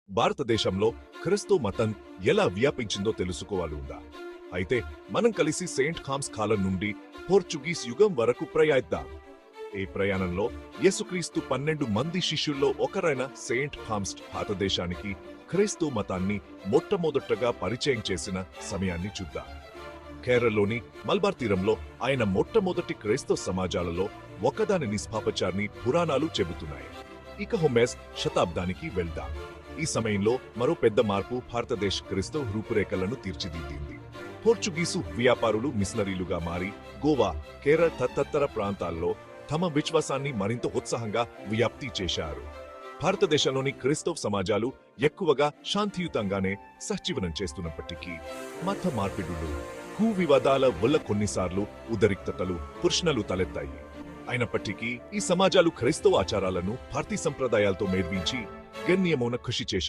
భారతదేశంలో క్రిస్తు మతం ఎలా వ్యాపించిందో తెలుసుకోవాలి ఉందా? అయితే మనం కలిసి సెయింట్ థామస్ కాలం నుండి పోర్చుగీస్ యుగం వరకు ప్రయాణిద్దాం. ఈ ప్రయాణంలో యేసుక్రీస్తు 12 మంది శిష్యుల్లో ఒకరైన సెయింట్ థామస్ భారతదేశానికి క్రీస్తు మతాన్ని మొట్టమొదటగా పరిచయం చేసిన సమయాన్ని చూద్దాం. కేరళలోని మల్బార్ తీరంలో ఆయన మొట్టమొదటి క్రైస్తవ సమాజాలలో ఒకదానిని స్థాపించారని పురాణాలు చెబుతున్నాయి. ఇక హోమెస్ శతాబ్దానికి వెళ్దాం. ఈ సమయంలో మరో పెద్ద మార్పు భారతదేశ క్రైస్తవ రూపురేఖలను తీర్చిదిద్దింది. పోర్చుగీసు వ్యాపారులు మిషనరీలుగా మారి గోవా, కేరళ తదితర ప్రాంతాల్లో తమ విశ్వాసాన్ని మరింత ఉత్సాహంగా వ్యాప్తి చేశారు. భారతదేశంలోని క్రైస్తవ సమాజాలు ఎక్కువగా శాంతియుతంగానే సహజీవనం చేస్తున్నప్పటికీ మత మార్పిడులు, భూ వివాదాల వల్ల కొన్నిసార్లు ఉద్రిక్తతలు, ఘర్షణలు తలెత్తాయి. అయినప్పటికీ ఈ సమాజాలు క్రైస్తవ ఆచారాలను భారతీయ సంప్రదాయాలతో మేర్వించి గణనీయమైన కృషి చేశాయి.